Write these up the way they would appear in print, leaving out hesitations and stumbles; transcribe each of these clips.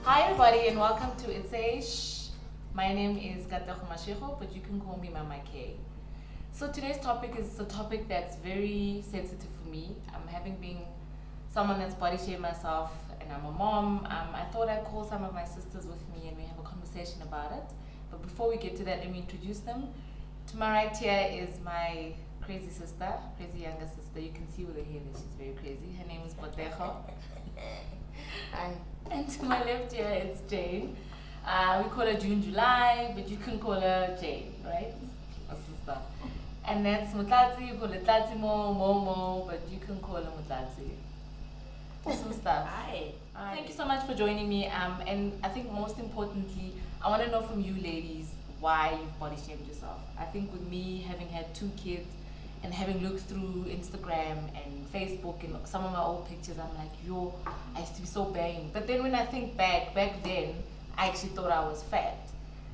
Hi everybody and welcome to It's a Shh. My name is Katlego, but you can call me Mama K. So today's topic is a topic that's very sensitive for me. I'm having been someone that's body shamed myself and I'm a mom. I thought I'd call some of my sisters with me and we have a conversation about it. But before we get to that, let me introduce them. To my right here is my crazy sister, crazy younger sister. You can see with her hair that she's very crazy. Her name is Potego. Hi. And to my left here, it's Jane. We call her June July, but you can call her Jane, right? My sister. And that's Motlatsi. You call her Tlatimo, Momo, but you can call her Motlatsi. Awesome stuff. Hi. Thank you so much for joining me. And I think most importantly, I want to know from you ladies why you've body shamed yourself. I think with me having had 2 kids and having looked through Instagram and Facebook and some of my old pictures, I'm like, yo, I used to be so banged. But then when I think back then, I actually thought I was fat.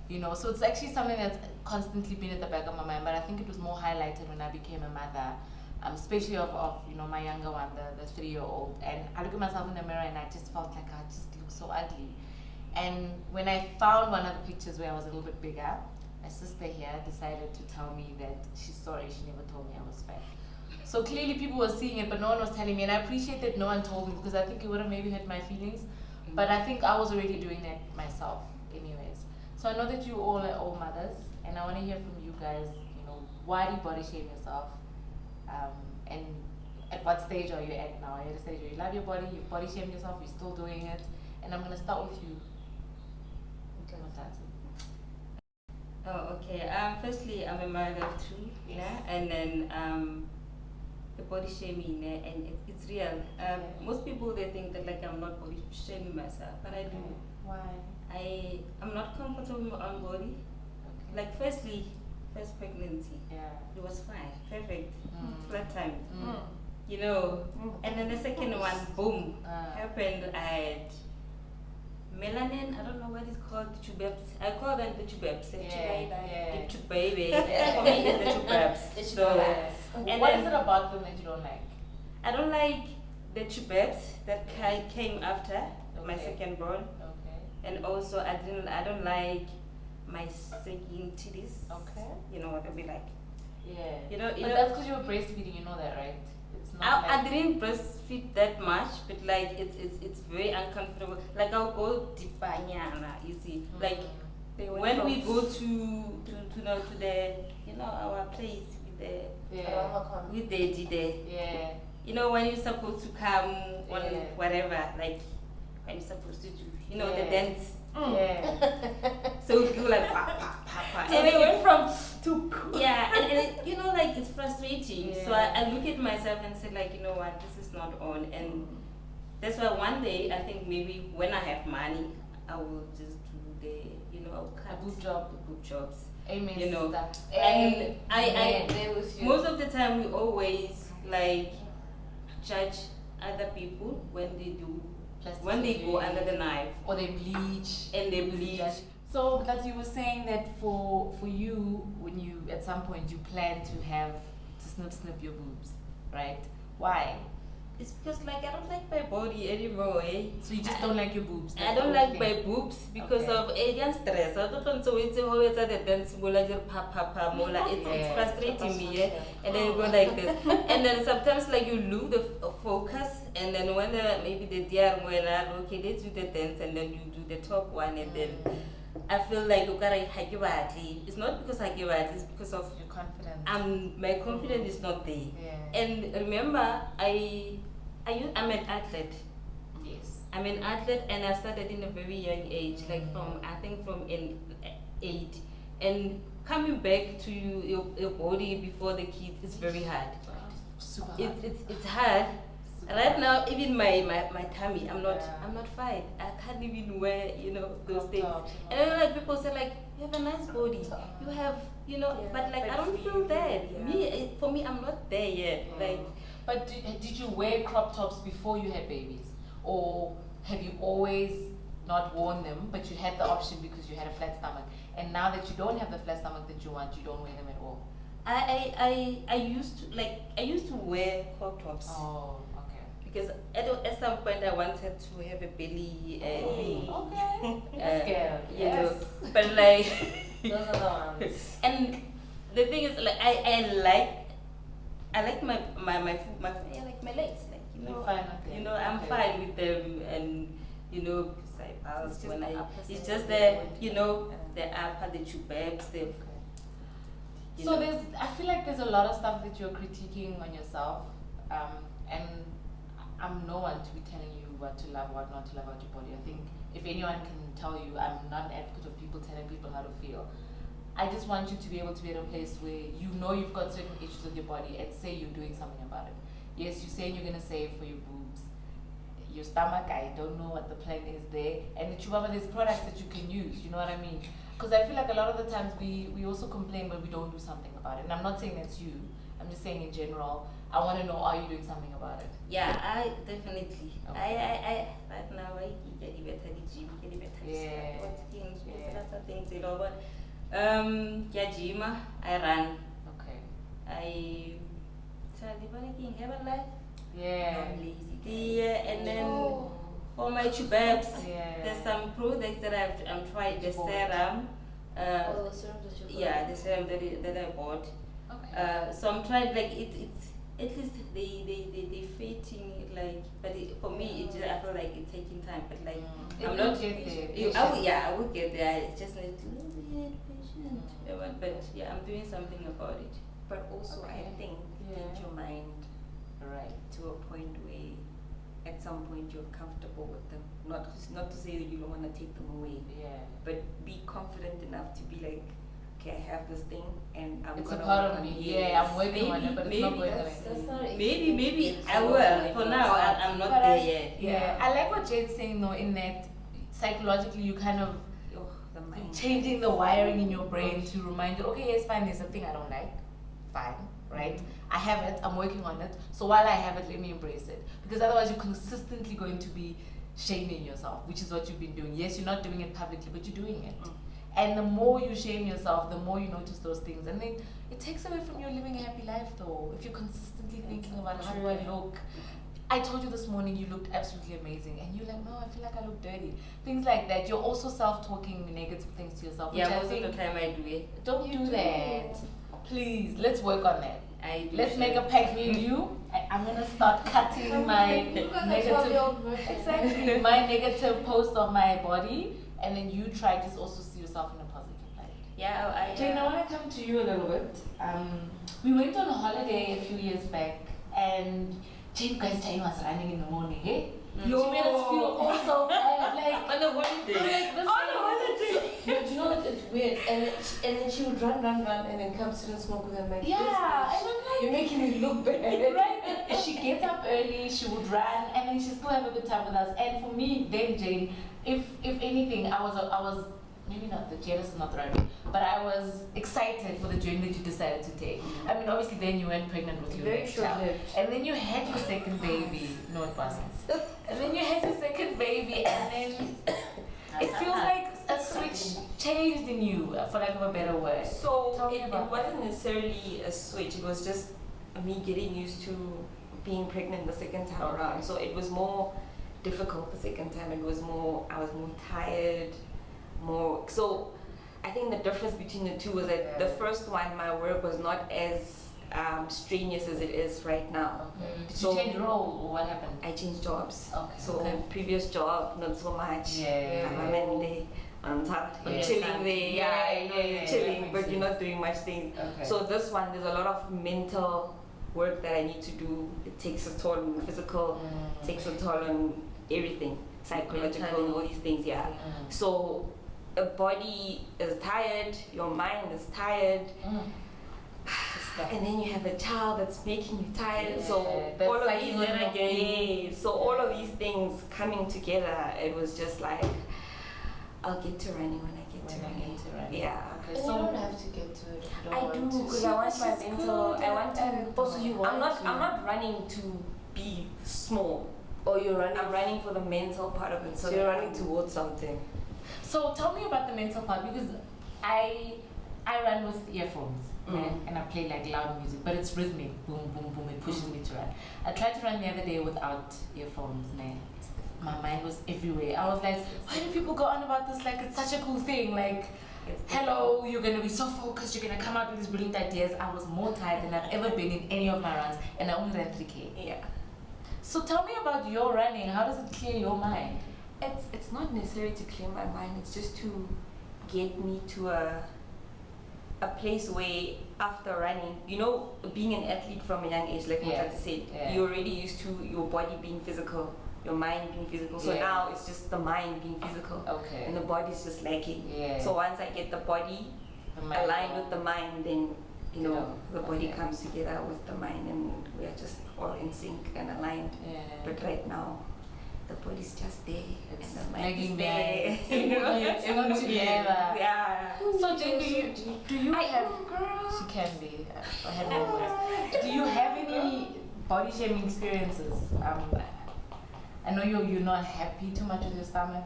You know, so it's actually something that's constantly been at the back of my mind, but I think it was more highlighted when I became a mother, especially of you know, my younger one, the 3-year-old. And I look at myself in the mirror and I just felt like I just look so ugly. And when I found one of the pictures where I was a little bit bigger, my sister here decided to tell me that she's sorry she never told me I was fat. So clearly people were seeing it, but no one was telling me. And I appreciate that no one told me because I think it would have maybe hurt my feelings. But I think I was already doing that myself anyways. So I know that you all are all mothers, and I want to hear from you guys, you know, why do you body shame yourself? And at what stage are you at now? Are you at a stage where you love your body, you've body shamed yourself, you're still doing it? And I'm going to start with you. Okay, Motlatsi. Oh, okay. Firstly, I'm a mother of 2, yeah, and then the body shaming, and it's real. Most people they think that like I'm not body shaming myself, but I do. Why? I'm not comfortable with my own body. Okay. Like first pregnancy, Yeah. it was fine, perfect, flat time, Mm. you know. And then the second one, boom, Ah. happened. I had melanin, I don't know what it's called, the tubebs. I call them the tubebs. Yeah. The baby. For me, it's the tubebs. So, Yeah. and What then is it about them that you don't like? I don't like the tubebs that came after my Okay. second born, Okay. and also I don't like my second titties. Okay. You know what they'll be like. Yeah. You know. But that's because you were breastfeeding, you know that, right? It's not I like... didn't breastfeed that much, but like it's very uncomfortable. Like I'll go deeper, you see. Like when we go to the our place with the Yeah. you know, when you're supposed to come on Yeah. whatever, like when you're supposed to do the Yeah. dance. Yeah. So you go like pa pa pa pa. So they went from to... Yeah, and it, you know, like it's frustrating. So Yeah. I look at myself and say like, you know what, this is not on. And that's why one day I think maybe when I have money, I will just do I'll cut boob job. boob jobs. Amen, You know, sister. and I there with you. most of the time we always like judge other people when they do Plastic when they go surgery. under the knife Or they bleach. and they bleach. So, because you were saying that for you, when you at some point you plan to snip your boobs, right? Why? It's because like I don't like my body anymore, eh? So you just don't like your boobs? I don't like my boobs because Okay. of alien stress. I don't want to wait till always at the dance mola pa mola. It's Yeah. frustrating me, yeah. And then you go like this, and then sometimes like you lose the focus, and then when maybe the dear when okay, let's do the dance, and then you do the top one, and then I feel like it's not because it's because of your confidence. my confidence is not there. Yeah. And remember, I'm an athlete. Yes. I'm an athlete, and I started in a very young age, like from 8. And coming back to your body before the kids is very hard. Super hard. It's hard. Right now, even my tummy, I'm not Yeah. fine. I can't even wear those Crop things. tops, And then like people say like, you have a nice body, you have but like I don't feel that. For me, I'm not there yet. Like. But did you wear crop tops before you had babies? Or have you always not worn them, but you had the option because you had a flat stomach? And now that you don't have the flat stomach that you want, you don't wear them at all? I used to wear crop tops. Oh, okay. because at some point I wanted to have a belly and Okay. Yes, girl. you Yes. know, but like Those are the ones. and the thing is like I like my food, I like my legs, like you know, You're fine with them. you know, I'm Okay. fine with them, and you know, besides It's just when the I, upper it's side just of the, the you know, the upper, the chubabs, the. you So know. I feel like there's a lot of stuff that you're critiquing on yourself, and I'm no one to be telling you what to love, what not to love about your body. I think if anyone can tell you, I'm not an advocate of people telling people how to feel. I just want you to be able to be in a place where you know you've got certain issues with your body and say you're doing something about it. Yes, you're saying you're gonna save for your boobs, your stomach. I don't know what the plan is there, and that you have these products that you can use. You know what I mean? Because I feel like a lot of the times we also complain when we don't do something about it. And I'm not saying that's you. I'm just saying in general. I want to know, are you doing something about it? Yeah, I definitely. Okay. I right now I get better the gym, get better Yeah. what's things, Yeah. lots of things, you know. But yeah, gym, I run. Okay. I try to have a life. Yeah. I'm lazy. Yeah, and then Oh. for my chubabs, Yeah. there's some products that I'm tried. The Bought. serum. Oh, the serum that you Yeah, the serum that I bought. Okay. So I'm trying like it's at least they fitting it like, but for me it just, I feel like it's taking time, but like It I'm will not get there. I will get there. It's just like a little bit patient. But yeah, I'm doing something about it. But also, Okay. I think Yeah. get your mind Right. to a point where at some point you're comfortable with them. Not to say that you don't want to take them away, Yeah. but be confident enough to be like, okay, I have this thing and I'm It's a gonna part work of on me. it. Yeah, I'm working on Maybe- it, but it's not maybe going that's away. not an Maybe easy thing I to will. do. For now, I'm not But there I- yet. Yeah. I like what Jade's saying though, in that psychologically you kind of Oh, the mind. changing the wiring in your brain to remind you, okay, yes, fine, there's a thing I don't like. Fine, right? I have it, I'm working on it. So while I have it, let me embrace it. Because otherwise you're consistently going to be shaming yourself, which is what you've been doing. Yes, you're not doing it publicly, but you're doing it. And the more you shame yourself, the more you notice those things. And then it takes away from you living a happy life though. If you're consistently thinking about how do I look. I told you this morning you looked absolutely amazing. And you're like, no, I feel like I look dirty. Things like that. You're also self-talking negative things to yourself. Yeah, which I most of think, the time I do it. don't You do do. that. Please, let's work on that. I do Let's sure. make a pact, me and you. I'm gonna start cutting my Look at the negative, 12-year-old version. exactly, my negative post of my body, and then you try to also see yourself in a positive light. Yeah, Jane, I want to come to you a little bit. We went on a holiday a few years back, and Jane was running in the morning, eh? She made us feel all so bad, like on the holiday. like this. But you know what? It's weird. And then she would run, and then come sit and smoke with her. Like, Yeah, and I'm like, you're making me look bad. right? She gets up early, she would run, and then she still have a good time with us. And for me, then Jane, if anything, I was maybe not the jealous is not the right word, but I was excited for the journey that you decided to take. I mean, obviously, then you weren't pregnant with your Very next child, short-lived. and then you had your second baby. No, it wasn't. And then you had your second baby, and then it feels like a switch changed in you, for lack of a better word. So Tell me it about wasn't necessarily a switch, it was just me getting used to being pregnant the second time Okay. around. So it was more difficult the second time. I was more tired, more. So I think the difference between the two was that the first one, my work was not as strenuous as it is right now. Okay. Did So- you change role or what happened? I changed jobs. Okay. So Okay. previous job, not so much. Yeah. I'm in there, on top, Yeah. chilling there. Yeah, I know yeah, you're yeah, chilling, that but makes you're sense. not doing much things. Okay. So this one, there's a lot of mental work that I need to do. It takes a toll on physical, takes a toll on everything, psychological, Mentally. all these things. Yeah. So a body is tired, your mind is tired, and then you have a child that's making you tired. So Yeah, that's all of like these, you and yeah, so all of these things coming together, it was just like, I'll get to running when I get to running. Yeah. Okay, And you so don't have to get to it if you don't I want do to. because I want my She's mental. good I want to. at- Also, you want I'm not. to. I'm not running to be small. Or you're running. I'm running for the mental part of it. So you're running towards something. So tell me about the mental part, because I run with earphones. and I play like loud music, but it's rhythmic, boom, boom, boom. It pushes me to run. I tried to run the other day without earphones, man. My mind was everywhere. I was like, why do people go on about this? Like, it's such a cool thing. Like, hello, you're gonna be so focused. You're gonna come out with these brilliant ideas. I was more tired than I've ever been in any of my runs, and I only ran 3K. Yeah. So tell me about your running. How does it clear your mind? It's not necessary to clear my mind. It's just to get me to a place where after running, you know, being an athlete from a young age, like Motlatsi said, you're already used to your body being physical, your mind being physical. So now it's just the mind being physical, and the body's just lacking. So once I get the body aligned with the mind, then you know the body comes together with the mind, and we are just all in sync and aligned. But right now, the body's just there, and the mind is there. It's not together. Yeah. So Jane, do you have? Girl. She can be. I had moments. Do you have any body shaming experiences? I know you're not happy too much with your stomach.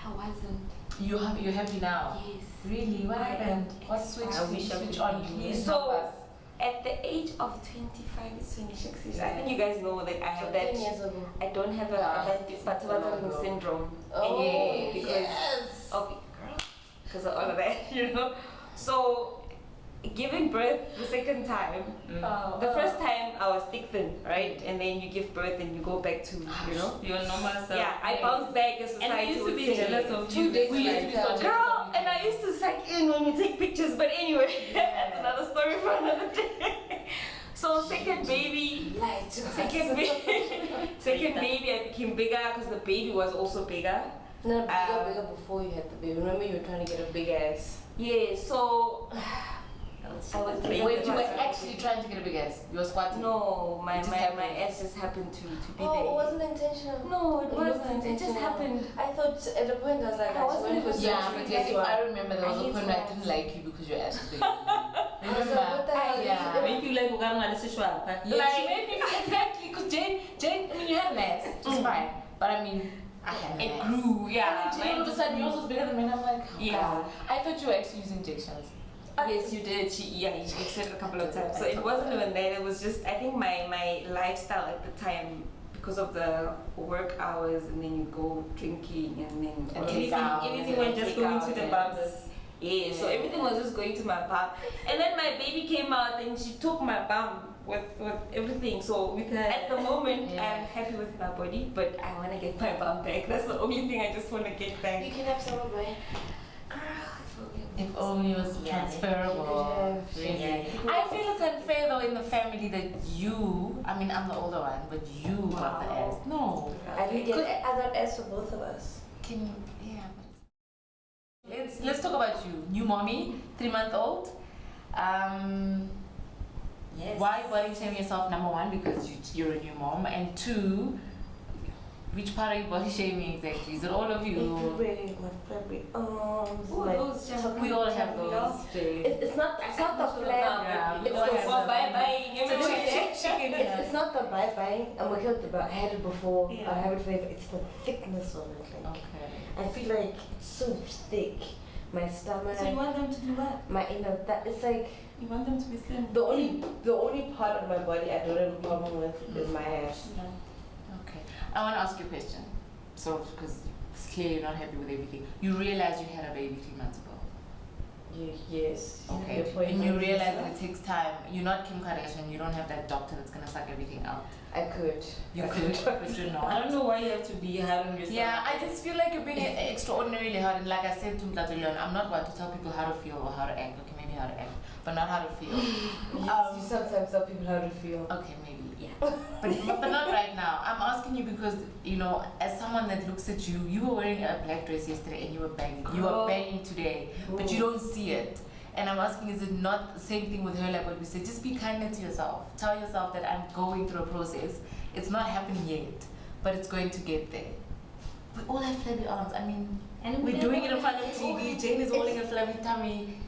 I wasn't. You're happy now? Yes. Really? What happened? What switch on? Please help So us. at the age of 25, it's 26. I think you guys know, like I have that. 10 years ago. I don't have that Potego syndrome anymore because of all of that, you know. So giving birth the second time, the first time I was thick thin, right, and then you give birth and you go back to, you know, your normal self. Yeah, I bounced back as society. And we used to be would say. jealous of you. We used to be so jealous. Girl, and I used to suck in when we take pictures, but anyway, that's another story for another day. So second baby, second baby, I became bigger because the baby was also bigger. No, you got bigger before you had the baby. Remember, you were trying to get a big ass. Yeah, so Wait, you were actually trying to get a big ass? You were squatting? No, my ass just happened to be there. Oh, it wasn't intentional. No, it wasn't. It just happened. I thought at the point I was like, I wasn't went for Yeah, surgery. because if I remember there was a hate point where I squats. didn't like you because your ass was big. I was like, what the hell? Yeah. Make you like Yeah, she made me exactly because Jane, I mean, you had an ass, just fine. But I mean, I had an It ass. grew, yeah. And then Jane all of a sudden yours was bigger than mine. I'm like, oh, Yeah. God. I thought you were actually using injections. Yes, you did. You said it a couple of times. So it wasn't even that. It was just, I think my lifestyle at the time, because of the work hours, and then you go drinking, and then everything went just going to the bums. Yeah, so everything was just going to my bum. And then my baby came out and she took my bum with everything. So at the moment, I'm happy with my body, but I want to get my bum back. That's the only thing I just want to get back. You can have some of my. If only it was transferable. Really. I feel it's unfair though in the family that you, I mean I'm the older one, but you got the ass. No. I didn't get. I got S for both of us. Let's talk about you. New mommy, 3-month-old. Yes. Why body shaming yourself? Number one, because you're a new mom, and two, which part are you body shaming exactly? Is it all of you? Everywhere, my fabric arms, We all have those. It's not the flat. Yeah, we It's all the have bye-bye. It's not the bye-bye. I'm okay with the bye. I had it before. Yeah. I have it forever. It's the thickness of it. Like, Okay. I feel like it's so thick. My stomach, So you want them to do what? my inner, that it's like You want them to be slim? the only part of my body I don't have a problem with is my ass. Okay. I want to ask you a question. So, because it's clear you're not happy with everything. You realize you had a baby 3 months ago. Yes. Okay. And you realize that it takes time. You're not Kim Kardashian. You don't have that doctor that's gonna suck everything out. I could. You could, but you're not. I don't know why you have to be hard on yourself. Yeah, I just feel like you're being extraordinarily hard. And like I said to Motlatsi, I'm not one to tell people how to feel or how to act. Okay, maybe how to act, but not how to feel. You sometimes tell people how to feel. Okay, maybe, yeah. but not right now. I'm asking you because, you know, as someone that looks at you, you were wearing a black dress yesterday and you were banging. You were banging today, but you don't see it. And I'm asking, is it not the same thing with her, like what we said? Just be kinder to yourself. Tell yourself that I'm going through a process. It's not happening yet, but it's going to get there. We all have flabby arms. I mean, and we're doing it in front of TV. Jane is holding a flabby tummy.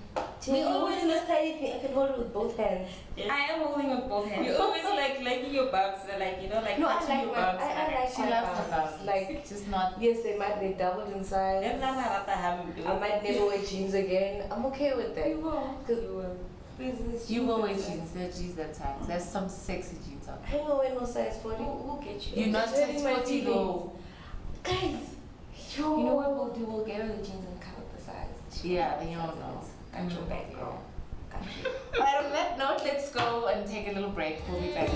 We always this tiny thing. I can hold it with both hands. Yes. I am holding up both hands. You always like liking your bumps, like, you know, like No, I touching like your my. bumps. I like She my loves her bumps. bumps. Like, Just not. yes, they doubled in size. I might never wear jeans again. I'm okay with that. You will. You will wear jeans. There's jeans that size. There's some sexy jeans out there. I don't wear no size 40. Who get you? You're not size 40 though. Guys, You know what we'll do? We'll get her the jeans and cut up the size. Yeah, you don't know. Got your back, girl. Got you. Alright, on that note, let's go and take a little break. We'll be back.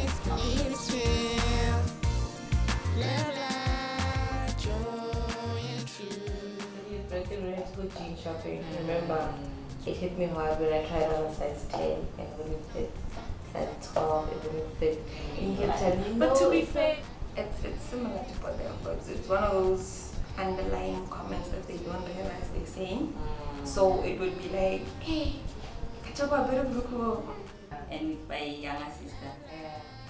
Birthday, we went to go jean shopping. Remember, it hit me hard when I tried on a size 10 and it wouldn't fit. Size 12, it wouldn't fit. And you kept telling me, no. But to be fair, It's similar to Potego, but it's one of those underlying comments that they don't realize they're saying. So it would be like, hey, catch up a bit of Ruko. And with my younger sister.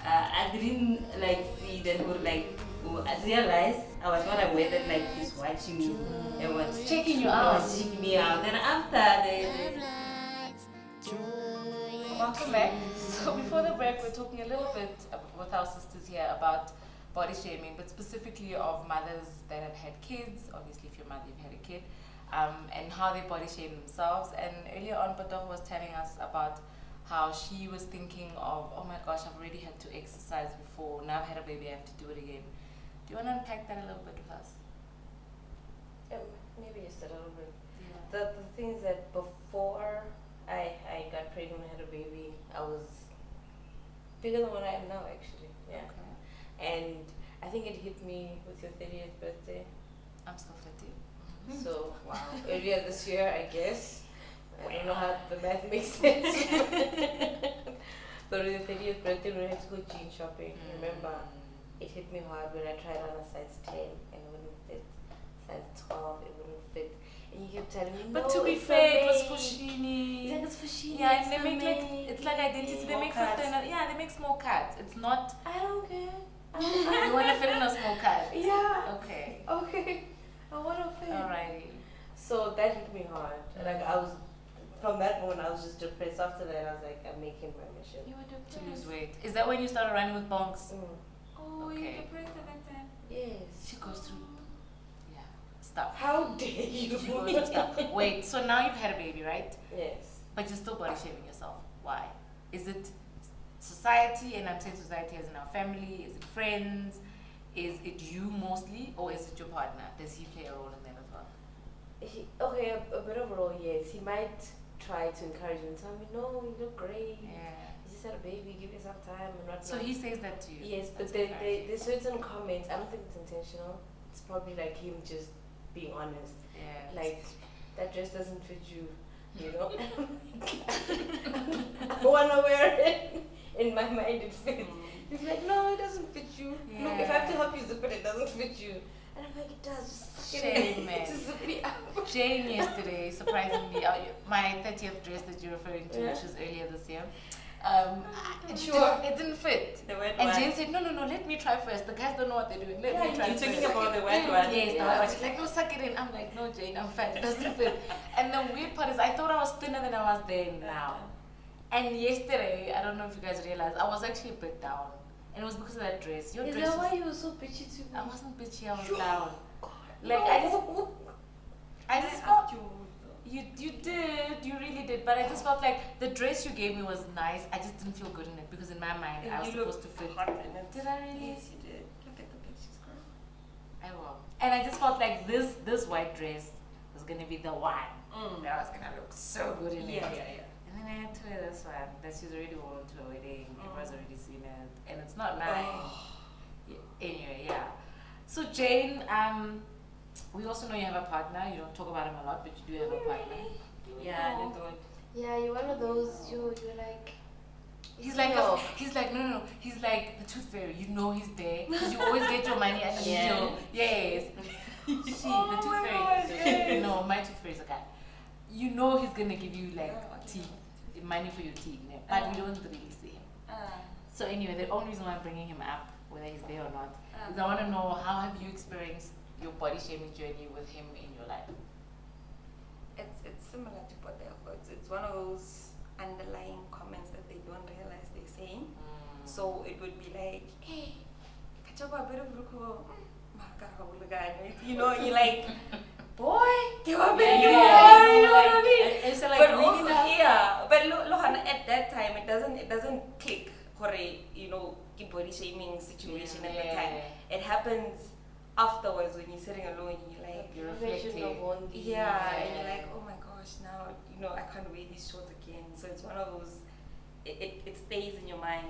I didn't like see that whole like. I realized I was not aware that like he's watching me and was checking you I out. was checking me out. Then after Welcome back. So before the break, we're talking a little bit with our sisters here about body shaming, but specifically of mothers that have had kids. Obviously, if you're a mother, you've had a kid, and how they body shame themselves. And earlier on, Potego was telling us about how she was thinking of, oh my gosh, I've already had to exercise before. Now I've had a baby, I have to do it again. Do you want to unpack that a little bit with us? Maybe just a little bit. Yeah. The thing is that before I got pregnant and had a baby, I was bigger than what I am now, actually. Yeah. Okay. And I think it hit me with your 30th birthday. I'm still 30. So, earlier this year, I guess. I don't know how the math makes sense. But with your 30th birthday, we had to go jean shopping. Remember, it hit me hard when I tried on a size 10 and it wouldn't fit. Size 12, it wouldn't fit. And you kept telling me, no, But to be it's fair, it was for for Shini. You think it's for Sheena? Yeah, it's and they for make like, me. it's like identity. They Small make cuts. 15, yeah, they make small cuts. It's not, I don't care. you want to fit in a small cut. Yeah. Okay. Okay. I want to fit. Alrighty. So that hit me hard. Like I was, from that moment, I was just depressed. After that, I was like, I'm making my mission. You were depressed. To lose weight. Is that when you started running with bonks? Oh, Okay. you depressed at that time. Yes. She goes through, yeah, stuff. How dare you? She goes through stuff. Wait, so now you've had a baby, right? Yes. But you're still body shaming yourself. Why? Is it society, and I'm saying society as in our family? Is it friends? Is it you mostly, or is it your partner? Does he play a role in that as well? Okay, a bit of a role, yes. He might try to encourage me and tell me, no, you look great. Yeah. You just had a baby, give yourself time and whatnot. So he says that to you? Yes, but That's encouraging. there's certain comments, I don't think it's intentional. It's probably like him just being honest. Yeah. Like, that dress doesn't fit you, you know? I want to wear it. In my mind, it fits. He's like, no, it doesn't fit you. Look, if I have to help you zip it, it doesn't fit you. And I'm like, it does. Just suck it Shame, in. man. Just zip me up. Jane yesterday, surprisingly, my 30th dress that you're referring to, which was earlier this year, it didn't fit. The wet And one. Jane said, no, let me try first. The guys don't know what they're doing. Let me try You're first. talking about the wet one. Yes, the white one. She's like, no, suck it in. I'm like, no, Jane, I'm fat. It doesn't fit. And the weird part is, I thought I was thinner than I was then now. And yesterday, I don't know if you guys realized, I was actually a bit down. And it was because of that dress. Your Is dress that why was, you were so bitchy to me? I wasn't bitchy, I was down. God. Like, No. I just felt, you did, you really did. But I just felt like the dress you gave me was nice. I just didn't feel good in it because in my mind, I was supposed to fit. Hot in it. Did I really? Yes, you did. Look at the pictures, girl. I will. And I just felt like this white dress was gonna be the one that I was gonna look so good in it. Yeah. And then I had to wear this one that she's already worn to a wedding. Everyone's already seen it, and it's not mine. Yeah, anyway, yeah. So Jane, we also know you have a partner. You don't talk about him a lot, but you do have a partner. Yeah, I thought. Yeah, you're one of those, you're like... He's like No. he's like no. He's like the tooth fairy. You know he's there because you always get your money at the Yeah. deal. Yes. The tooth fairy. No, my tooth fairy is a guy. You know he's gonna give you like teeth, money for your teeth, but we don't really see him. So anyway, the only reason why I'm bringing him up, whether he's there or not, is I want to know how have you experienced your body shaming journey with him in your life? It's similar to Potego. It's one of those underlying comments that they don't realize they're saying. So it would be like, hey, catch up a bit of Ruko. You know, you're like, boy, give up a bit more. what I mean? It's like But really also, tough. yeah, but look, at that time, it doesn't click. You know, body shaming situation at that time. It happens afterwards when you're sitting alone and you're like, You're reflecting. yeah, and you're like, oh my gosh, now I can't wear these shorts again. So it's one of those. It stays in your mind,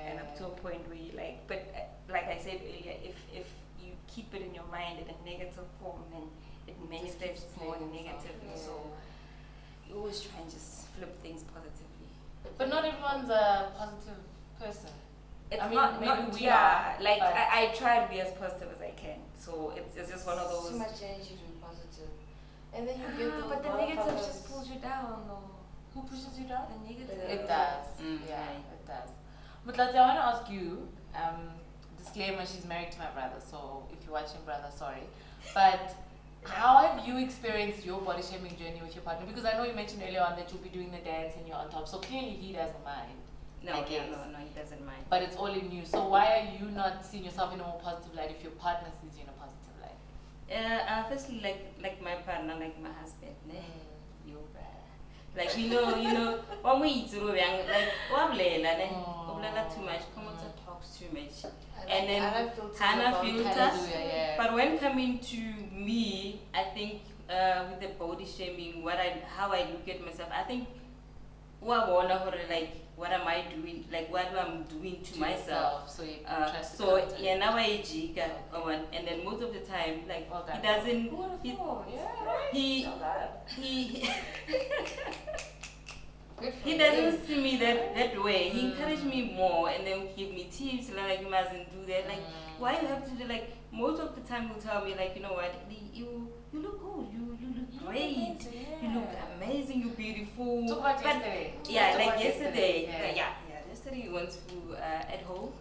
and up to a point where you like. But like I said earlier, if you keep it in your mind in a negative form, then it manifests more negatively. So you always try and just flip things positively. But not everyone's a positive person. It's I mean, not, maybe not we yeah. are, Like but- I try to be as positive as I can. So it's just one of those. So much energy to be positive, and then you get those But the negative motherfuckers- just pulls you down, though. Who pushes you down? The negative. It does. Mm. Yeah, it does. Motlatsi, I want to ask you, disclaimer, she's married to my brother, so if you're watching, brother, sorry. But how have you experienced your body shaming journey with your partner? Because I know you mentioned earlier on that you'll be doing the dance and you're on top, so clearly he doesn't mind. No, I yeah, guess. no, he doesn't mind. But it's all in you. So why are you not seeing yourself in a more positive light if your partner sees you in a positive light? Firstly, like my partner, like my husband, ne? You, like you know, when we eat like wablela, ne? Wablela too much, Komota talks too much, and then Hannah filters. Hallelujah, yeah. But when coming to me, I think with the body shaming, how I look at myself, I think like what am I doing, like what I'm doing to myself. So you So yeah, now I jika, and then most of the time, like he doesn't. He doesn't see me that way. He encouraged me more, and then give me tips like you mustn't do that. Like why you have to do, like most of the time he'll tell me like, you know what, you look good, you look great, you look amazing, you're beautiful. Talk about But yesterday. yeah, Talk like about yesterday. yeah. Yesterday we went to at home,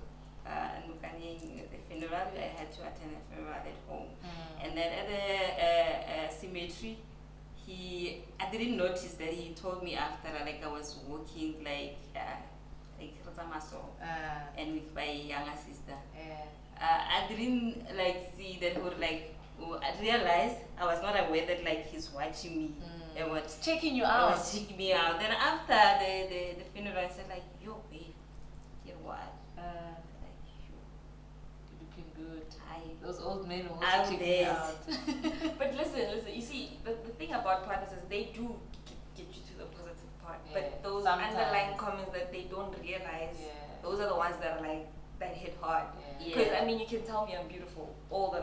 and the funeral. I had to attend a funeral at home, and then at the cemetery, I didn't notice that he told me after, like I was walking like Rotamaso, and with my younger sister. I didn't like see that, or like I realized I was not aware that like he's watching me and was checking you He out. was checking me out. Then after the funeral, I said like, yo babe, you know what? Like You're looking good. I Those old men who I'm also checking you this. out. But listen, you see, the thing about partners is they do get you to the positive part. Yeah, But those sometimes. underlying comments that they don't realize, those are the ones that are like, that hit hard. Yeah. Because I mean, you can tell me I'm beautiful all the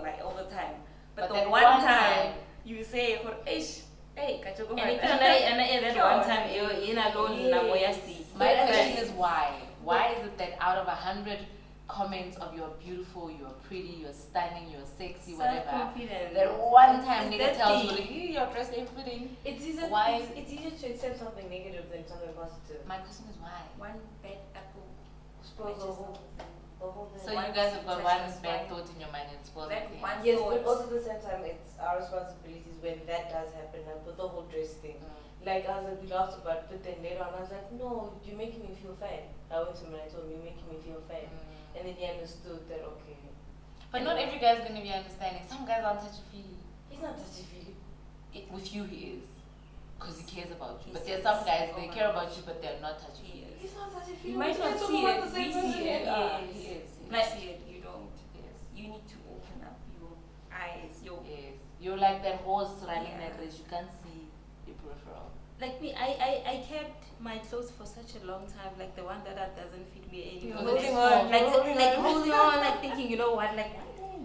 time. But the that one one time you say, hey, Katlego, and that one time in alone na moya stay. My question is why? Why is it that out of 100 comments of you're beautiful, you're pretty, you're stunning, you're sexy, whatever, Self-confidence. that one time It's nigga that tells you, thing. like, your dress ain't fitting. It's easier. Why? It's easier to accept something negative than something positive. My question is why? one bad apple. Spoils the whole thing. So Once you guys have got it one touches bad one- thought in your mind and spoils That everything. one Yes, thought. but also at the same time, it's our responsibilities when that does happen. Like with the whole dress thing. Like I was like, we laughed about it, but then later on I was like, no, you're making me feel fine. I went to him and I told him, you're making me feel fine. And then he understood that, okay. But not every guy's gonna be understanding. Some guys aren't touchy-feely. He's not touchy-feely. With you he is. Because he cares about you. He But there's says, some guys, oh they my care gosh. about you, but they're not touchy-feely. He's not touchy-feely. You might not We're see talking it. about the We same see person. it. He is. You see it. You don't. Yes. You need to open up your eyes. Yes. You're like that horse running Yeah. that race. You can't see your peripheral. Like me, I kept my clothes for such a long time, like the one that doesn't fit me You're anymore. holding on. Like You're holding on. holding on, like thinking, you know what, like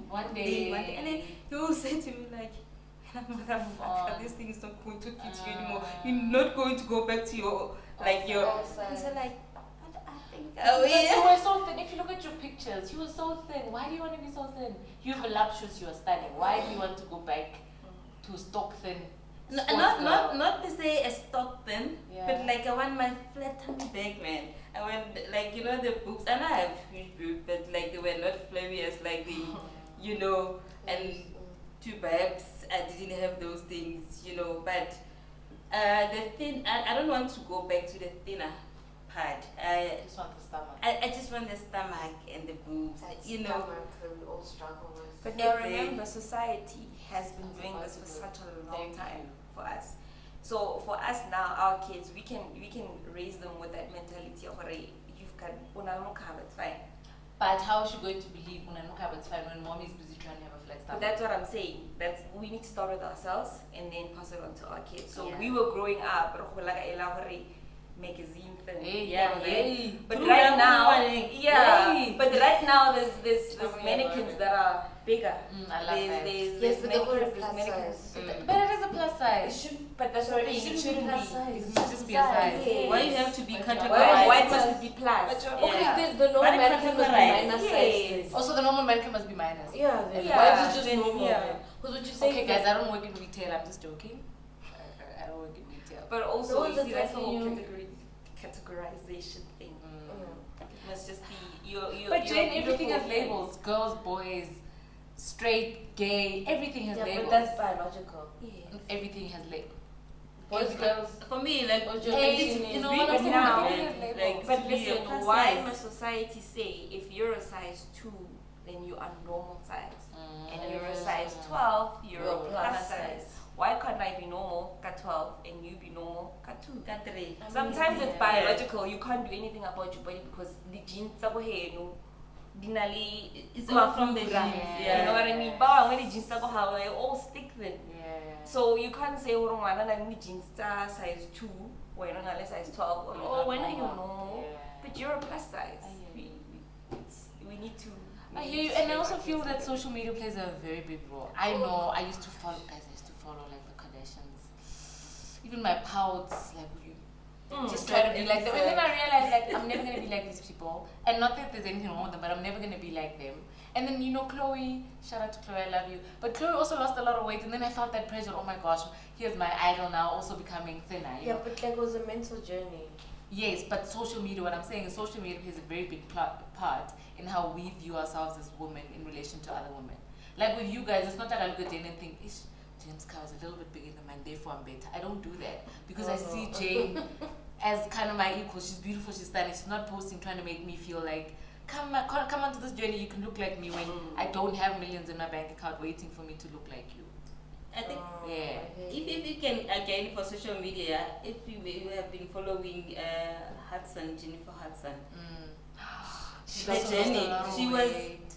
One day. and then he will say to me like, motherfucker, this thing is not going to fit you anymore. You're not going to go back to your like your. And so like, but I think. You were so thin. If you look at your pictures, you were so thin. Why do you want to be so thin? You're voluptuous, you're stunning. Why do you want to go back to stock thin? No, sports not girl? not to say a stock thin, Yeah. but like I want my flat tummy back, man. I want like the boobs, and I have huge boobs, but like they were not flabby as like the and two babs. I didn't have those things, But the thin, I don't want to go back to the thinner part. I just want the stomach. I just want the stomach and the boobs, That's you know. stomach that we all struggle with. But now It's a- remember, society has been doing this for such a long Thank time you. for us. So for us now, our kids, we can raise them with that mentality of, "Hey, you've got it's fine." But how is she going to believe it's fine when mommy is busy trying to have a flat But stomach? that's what I'm saying. We need to start with ourselves and then pass it on to our kids. So Yeah. we were growing up, magazine thing. Hey, Yeah, hey. But True, right that now, woman, yeah. Hey. But right now, there's Tell me mannequins about it. that are bigger. I love that. There's but they call it mannequins, plus mannequins. size. But it is a plus It size. shouldn't, but that's Sorry, what it shouldn't be plus size. It must just be a size. Yeah. Why you have to be But categorized? Why must it be plus? But Yeah. okay, the normal But mannequin must be categorized. minus Yes. size. Also, the normal mannequin must be minus. Yeah, then Yeah. why is it just Then, normal? yeah. Because what you're saying Okay, is guys, that I don't work in retail. I'm just joking. I don't work in retail. But also, Those you see, that's the attacking whole you. categorization thing. It must just be you. But Jane, everything has labels. Girls, boys, straight, gay. Everything has yeah, labels. but that's biological. Yeah. Everything has labels. Boys, girls. For me, like, Or it's, just- you know big what I'm saying? now, Everything has man. labels. Like, But to be listen, a plus why size. must society say if you're a size 2, then you are normal size, and you're a size 12, you're a plus size? Why can't I be normal, cut 12, and you be normal, cut 2? Cut 3. Sometimes it's Yeah. biological. You can't do anything about your body because the genes are here. No, dinali. It's all from the mafura. genes, You yeah. know what I mean? But when the genes are how they all stick then. Yeah. So you can't say oh when the genes are size 2, when you're size 12, or oh when are you normal? Yeah. But you're a plus size. I hear you. We need to. I hear you, and I also feel that social media plays a very big role. I know I used to follow like the Kardashians, even my pouts, like you just try to be like them. And then I realized like I'm never gonna be like these people, and not that there's anything wrong with them, but I'm never gonna be like them. And then Chloe, shout out to Chloe, I love you. But Chloe also lost a lot of weight, and then I felt that pressure. Oh my gosh, here's my idol now, also becoming thinner. You Yeah, know? but that was a mental journey. Yes, but social media, what I'm saying is social media plays a very big part in how we view ourselves as women in relation to other women. Like with you guys, it's not like I look at Jane and think, ish, Jane's car is a little bit bigger than mine, therefore I'm better. I don't do that because I see Jane as kind of my equal. She's beautiful, she's stunning. She's not posting trying to make me feel like, come onto this journey, you can look like me when I don't have millions in my bank account waiting for me to look like you. I think Yeah. if you can, again, for social media, if you have been following Hudson, Jennifer Hudson, She the lost journey, a lot of she was weight.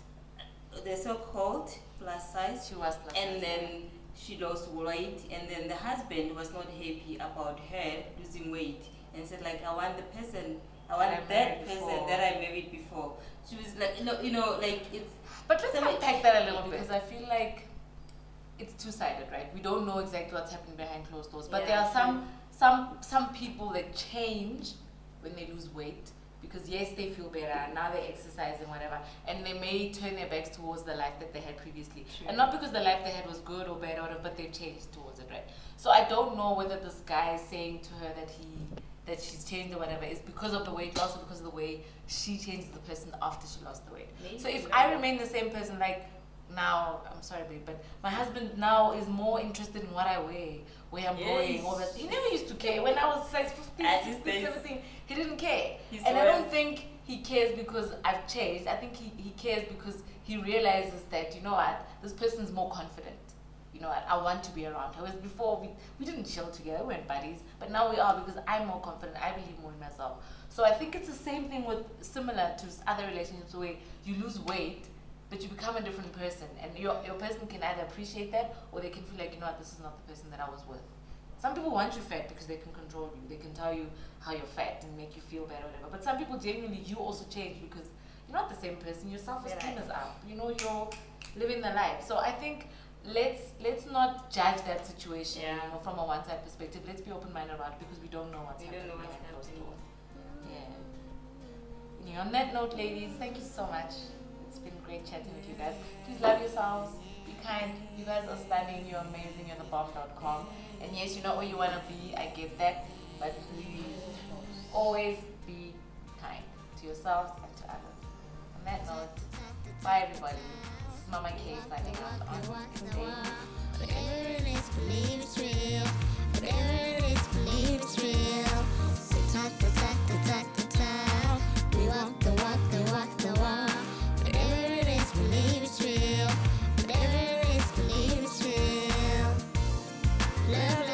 the so-called plus size, She was plus and size. then she lost weight, and then the husband was not happy about her losing weight, and said like, I want that person married person before. that I married before. She was like, you know, like it's. But let's Somebody- unpack that a little because I feel like it's two-sided, right? We don't know exactly what's happening behind closed doors. But Yeah, there are some people that change when they lose weight because yes, they feel better, now they exercise and whatever, and they may turn their backs towards the life that they had previously. True. And not because the life they had was good or bad or whatever, but they've changed towards it, right? So I don't know whether this guy is saying to her that she's changed or whatever is because of the weight loss or because of the way she changed the person after she lost the weight. Maybe, So if yeah. I remain the same person, like now, I'm sorry, babe, but my husband now is more interested in what I wear, where I'm going, all that. He never used to care. When I was size 15, At his 16, days. 17, he didn't care. He And I don't swears. think he cares because I've changed. I think he cares because he realizes that, you know what, this person's more confident. You know what, I want to be around her. Whereas before, we didn't chill together, we weren't buddies. But now we are because I'm more confident. I believe more in myself. So I think it's the same thing with similar to other relationships where you lose weight, but you become a different person, and your person can either appreciate that or they can feel like, you know what, this is not the person that I was with. Some people want you fat because they can control you. They can tell you how you're fat and make you feel bad or whatever. But some people genuinely, you also change because you're not the same person. Your self-esteem is up. You know, you're living the life. So I think let's not judge that situation, Yeah. you know, from a one-side perspective. Let's be open-minded about it because we don't know what's We don't happening. know what's behind closed happening. doors. Yeah. Anyway, on that note, ladies, thank you so much. It's been great chatting with you guys. Please love yourselves. Be kind. You guys are stunning. You're amazing. You're the bomb.com. And yes, you're not where you want to be. I get that. But please always be kind to yourselves and to others. On that note, bye everybody. This is Mama K signing out on Today. Whatever it is, believe it's real. Whatever it is, believe it's real. The talk, the talk, the talk, the talk. We walk the walk, the walk, the walk. Whatever it is, believe it's real. Whatever it is, believe it's real. Love